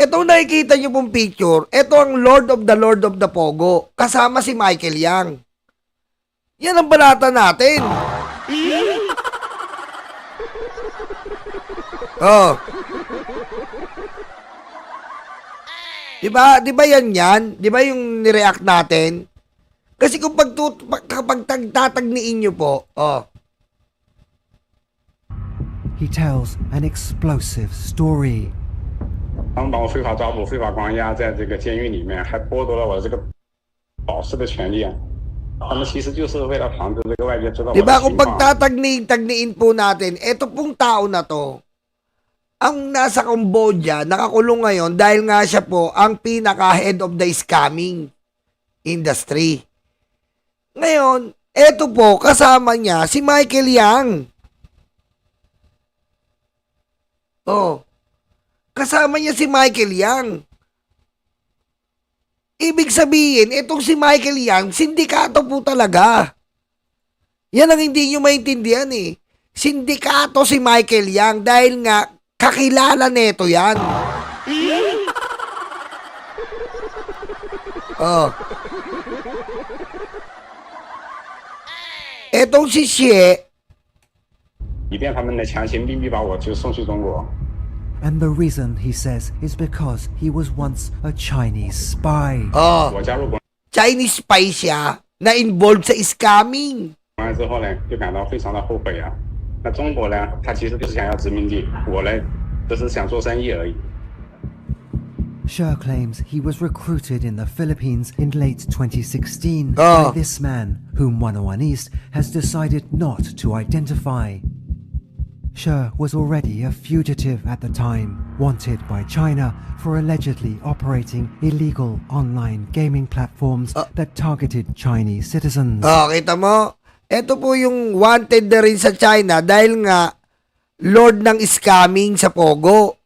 Etong nakikita nyo pong picture, ito ang Lord of the Pogo, kasama si Michael Yang. Yan ang balata natin. Oh. Diba yan? Diba yung nireact natin? Kasi kung kapag tatagniin nyo po, oh. He tells an explosive story. 他们把我非法抓捕、非法关押在这个监狱里面，还剥夺了我这个保释的权利啊！他们其实就是为了防止这个外界知道我的情 Diba kung 况。 pagtatagniin po natin, eto pong tao na to, ang nasa Cambodia, nakakulong ngayon dahil nga siya po ang pinaka-head of the scamming industry. Ngayon, eto po, kasama niya si Michael Yang. Oh. Kasama niya si Michael Yang. Ibig sabihin, itong si Michael Yang, sindikato po talaga. Yan ang hindi nyo maintindihan eh. Sindikato si Michael Yang dahil nga kakilala neto yan. Oh. Etong si Xie, 以便他们来强行秘密把我就送去中国。 And the reason, he says, is because he was once a Chinese spy. oh, 我加入国 Chinese spy siya na involved sa scamming. 安之后呢，就感到非常的后悔啊。那中国呢，他其实就是想要殖民地，我呢，只是想做生意而已。 Sher claims he was recruited in the Philippines in late 2016 Oh. by this man, whom 101 East has decided not to identify. Sher was already a fugitive at the time, wanted by China for allegedly operating illegal online gaming platforms that targeted Chinese citizens. Oh, kita mo? Ito po yung wanted na rin sa China dahil nga lord ng scamming sa Pogo.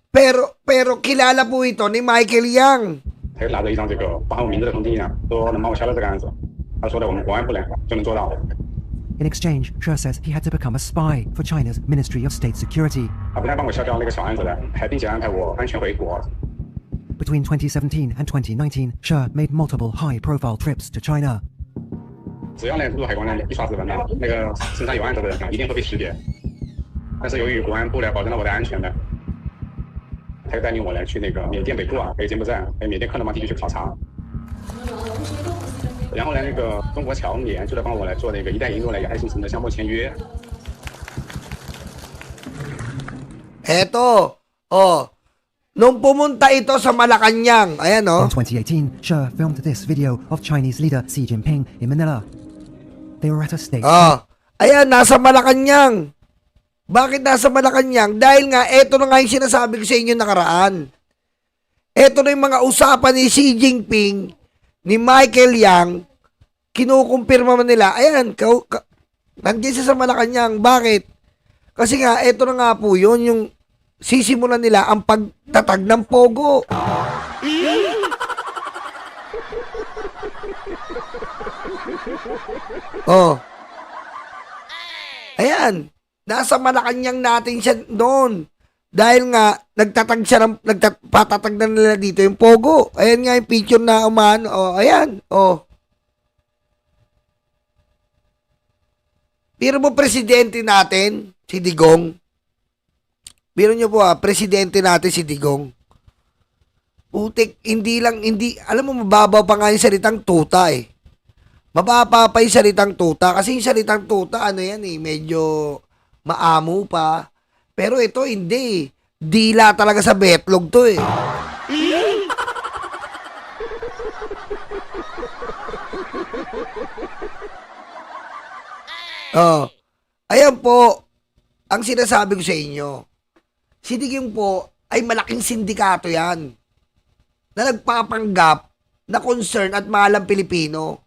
Pero kilala po ito ni Michael Yang. 他就拿着一张这个把我名字的通缉呢，说能帮我销掉这个案子。他说的我们国安部呢就能做到。 In exchange, Sher says he had to become a spy for China's Ministry of State Security. 他不但帮我销掉那个小案子呢，还并且安排我安全回国。 Between 2017 and 2019, Sher made multiple high-profile trips to China. 只要呢入海关呢一刷指纹呢，那个身上有案子的人呢一定会被识别。但是由于国安部呢保证了我的安全呢，他就带领我呢去那个缅甸北部啊，还有柬埔寨，还有缅甸克勒芒地区去考察。然后呢，那个中国侨联就来帮我来做那个“一带一路”呢亚太新城的项目签约。 Eto, oh, nung pumunta ito sa Malacanang, ayan oh. In 2018, Sher filmed this video of Chinese leader Xi Jinping in Manila. They were at a state. Oh, ayan, nasa Malacanang. Bakit nasa Malacanang? Dahil nga, eto na nga yung sinasabi ko sa inyo nakaraan. Eto na yung mga usapan ni Xi Jinping, ni Michael Yang, kinukumpirma man nila, ayan, nandiyan siya sa Malacanang. Bakit? Kasi nga, eto na nga po yun, yung sisimulan nila ang pagtatag ng Pogo. Oh. Ayan. Nasa Malacanang natin siya doon. Dahil nga, patatag na nila dito yung Pogo. Ayan nga yung picture na umano. Oh, ayan. Oh. Biro mo presidente natin, si Digong. Biro nyo po presidente natin si Digong. Putik, hindi, alam mo, mababaw pa nga yung salitang tuta eh. Mababa pa yung salitang tuta. Kasi yung salitang tuta, ano yan eh, medyo maamo pa. Pero ito, hindi. Dila talaga sa betlog to eh. Oh. Ayan po, ang sinasabi ko sa inyo. Si Digong po ay malaking sindikato yan na nagpapanggap na concern at mahal ang Pilipino.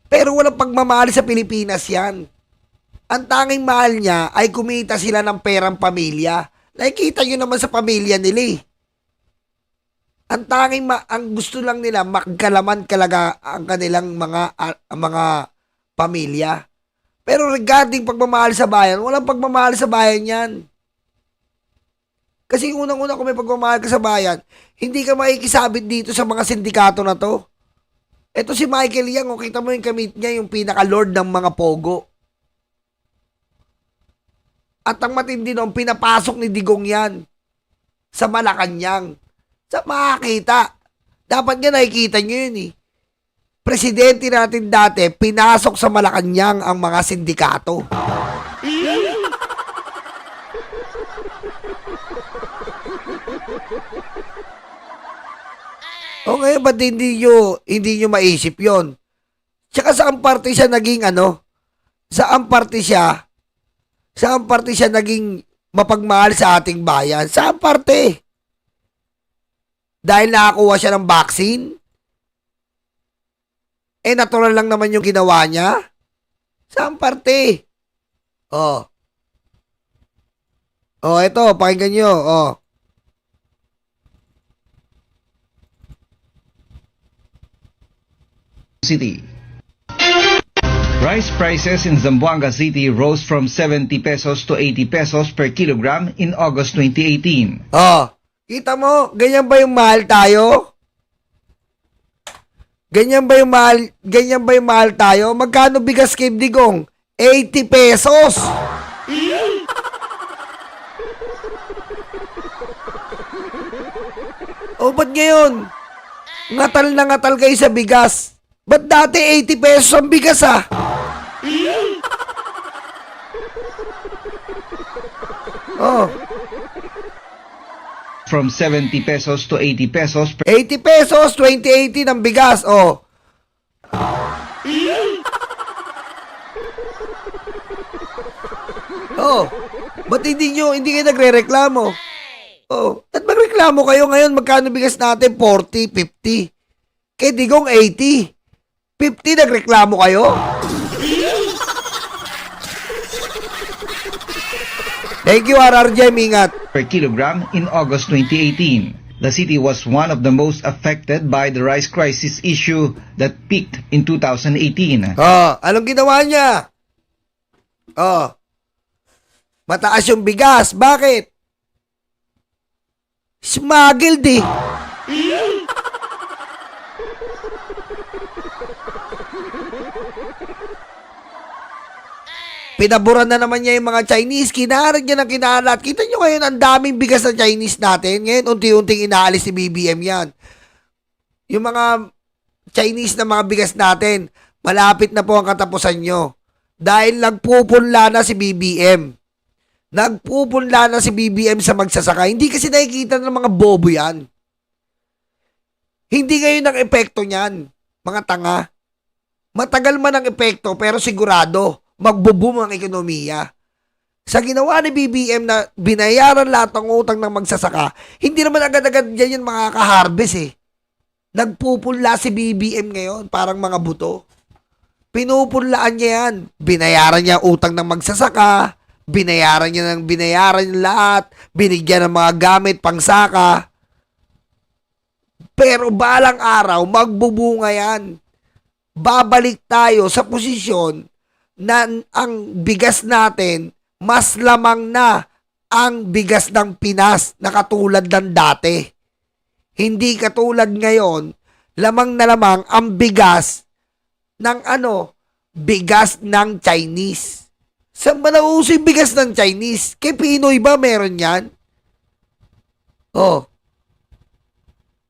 Pero walang pagmamahal sa Pilipinas yan. Ang tanging mahal niya ay kumita sila ng perang pamilya. Nakikita nyo naman sa pamilya nila eh. Ang gusto lang nila magkalaman kalaga ang kanilang mga pamilya. Pero regarding pagmamahal sa bayan, walang pagmamahal sa bayan yan. Kasi unang-una kung may pagmamahal ka sa bayan, hindi ka makikisabit dito sa mga sindikato na to. Ito si Michael Yang, kita mo yung kamit niya, yung pinaka-lord ng mga pogo. At ang matindi noon, pinapasok ni Digong yan sa Malacanang. Sa makakita. Dapat nga nakikita nyo yun eh. Presidente natin dati, pinasok sa Malacanang ang mga sindikato. O ngayon, ba't hindi nyo maisip yon? Tsaka saan parte siya naging Saan parte siya naging mapagmahal sa ating bayan? Saan parte? Dahil nakakuha siya ng vaccine? Natural lang naman yung ginawa niya? Saan parte? Ito, pakinggan nyo. City. Rice prices in Zamboanga City rose from 70 pesos to 80 pesos per kilogram in August 2018. Kita mo, ganyan ba yung mahal tayo? Ganyan ba yung mahal tayo? Magkano bigas kay Digong? 80 pesos. Ba't ngayon? Ngatal na ngatal kayo sa bigas. Ba't dati 80 pesos ang bigas From 70 pesos to 80 pesos per 80 pesos, 2018 ang bigas, ba't hindi kayo nagre-reklamo? At magreklamo kayo ngayon, magkano bigas natin? 40, 50. Kay Digong 80. 50 nagreklamo kayo? Thank you, RRJ, ingat. per kilogram in August 2018. The city was one of the most affected by the rice crisis issue that peaked in 2018. Anong ginawa niya? Mataas yung bigas. Bakit? Smuggled eh. Pinaburan na naman niya yung mga Chinese. Kinaharan niya ng kinalat. Kita niyo ngayon ang daming bigas na Chinese natin. Ngayon, unti-unting inaalis ni BBM yan. Yung mga Chinese na mga bigas natin, malapit na po ang katapusan nyo. Dahil nagpupunla na si BBM. Nagpupunla na si BBM sa magsasaka. Hindi kasi nakikita ng mga bobo yan. Hindi ngayon ang epekto niyan, mga tanga. Matagal man ang epekto, pero sigurado, magbo-boom ang ekonomiya. Sa ginawa ni BBM na binayaran lahat ng utang ng magsasaka, hindi naman agad-agad yan yung makaka-harvest eh. Nagpupunla si BBM ngayon, parang mga buto. Pinupunlaan niya yan. Binayaran niya utang ng magsasaka, binayaran niya yung lahat, binigyan ng mga gamit, pangsaka. Pero balang araw, magbubunga yan. Babalik tayo sa posisyon na ang bigas natin, mas lamang na ang bigas ng Pinas na katulad ng dati. Hindi katulad ngayon, lamang na lamang ang bigas ng bigas ng Chinese. Saan ba nauso yung bigas ng Chinese? Kay Pinoy ba meron yan?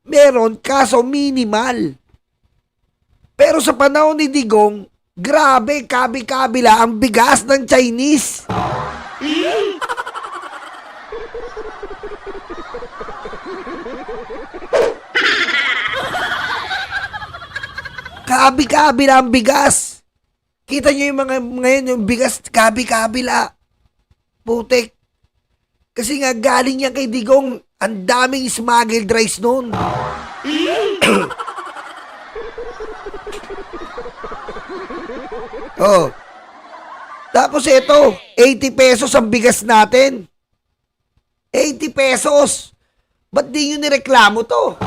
Meron, kaso minimal. Pero sa panahon ni Digong, grabe, kabi-kabila ang bigas ng Chinese. Kabi-kabila ang bigas. Kita nyo yung mga ngayon, yung bigas, kabi-kabila. Putik. Kasi nga galing yan kay Digong, ang daming smuggled rice noon. Tapos ito, 80 pesos ang bigas natin. 80 pesos. Ba't di nyo nireklamo to?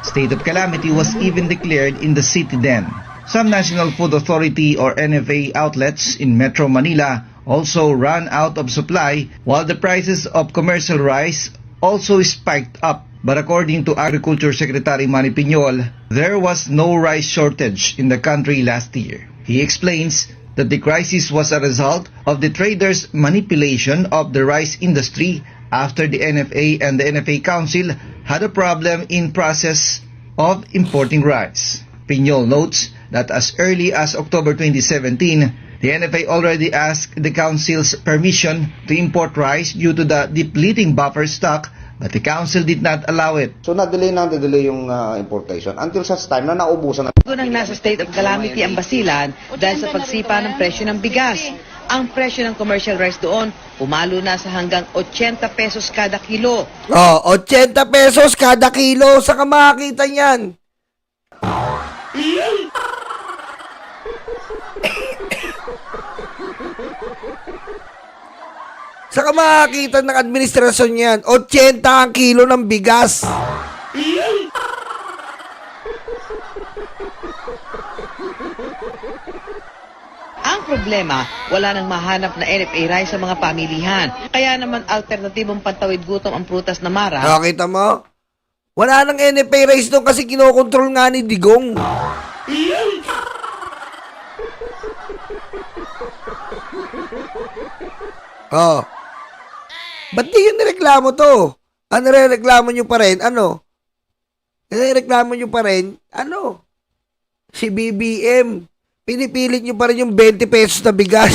State of calamity was even declared in the city then. Some National Food Authority or NFA outlets in Metro Manila also ran out of supply, while the prices of commercial rice also spiked up. But according to Agriculture Secretary Manny Piñol, there was no rice shortage in the country last year. He explains that the crisis was a result of the traders' manipulation of the rice industry after the NFA and the NFA Council had a problem in process of importing rice. Piñol notes that as early as October 2017, the NFA already asked the Council's permission to import rice due to the depleting buffer stock, but the Council did not allow it. So na-delay yung importation until such time na naubusan na. Nang nasa state of calamity ang Basilan dahil sa pagsipa ng presyo ng bigas. Ang presyo ng commercial rice doon umalo na sa hanggang 80 pesos kada kilo. Oh, 80 pesos kada kilo. Saan ka makakita niyan? Saan ka makakita ng administrasyon yan? 80 ang kilo ng bigas. Ang problema, wala nang mahanap na NFA rice sa mga pamilihan. Kaya naman alternatibong pantawid gutom ang prutas na mara. Nakita mo? Wala nang NFA rice doon kasi kinokontrol nga ni Digong. Oh. Ba't di yun nireklamo to? Ano nireklamo nyo pa rin? Ano? Nireklamo nyo pa rin? Ano? Si BBM. Pinipilit nyo pa rin yung 20 pesos na bigas.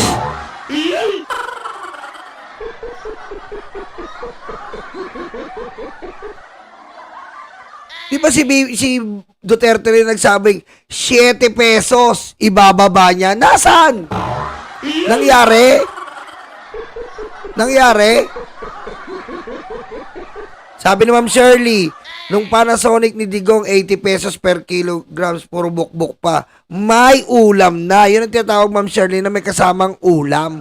Di ba si Duterte rin nagsabing 7 pesos ibababa niya? Nasaan? Nangyari? Sabi ni Ma'am Shirley, nung Panasonic ni Digong 80 pesos per kilograms, puro bukbuk pa. May ulam na. Yun ang tinatawag, Ma'am Shirley, na may kasamang ulam.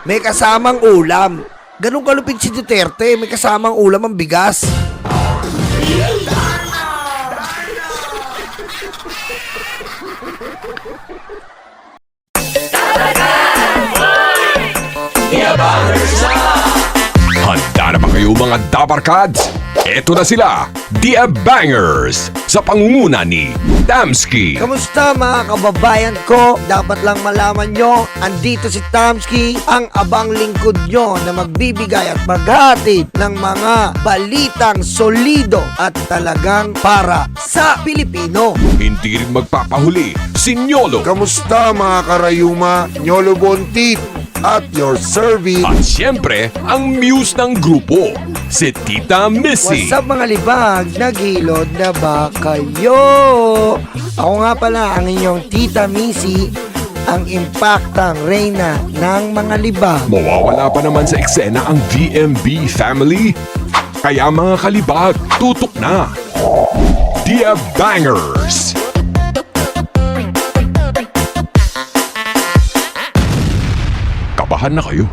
May kasamang ulam. Ganun kalupit si Duterte. May kasamang ulam ang bigas. Handa na ba kayo mga Dabarkads? Eto na sila, The Bangers, sa pangunguna ni Tamski. Kamusta mga kababayan ko? Dapat lang malaman nyo, andito si Tamski, ang abang lingkod nyo na magbibigay at maghatid ng mga balitang solido at talagang para sa Pilipino. Hindi rin magpapahuli si Nyolo. Kamusta mga karayuma, Nyolo Bontit at your service. At siyempre, ang muse ng grupo, si Tita Missy. What's up mga libag? Naghilod na ba kayo? Ako nga pala ang inyong Tita Missy, ang impactang reyna ng mga libag. Mawawala pa naman sa eksena ang VMB family. Kaya mga kalibag, tutok na. The Bangers. Kabahan na kayo.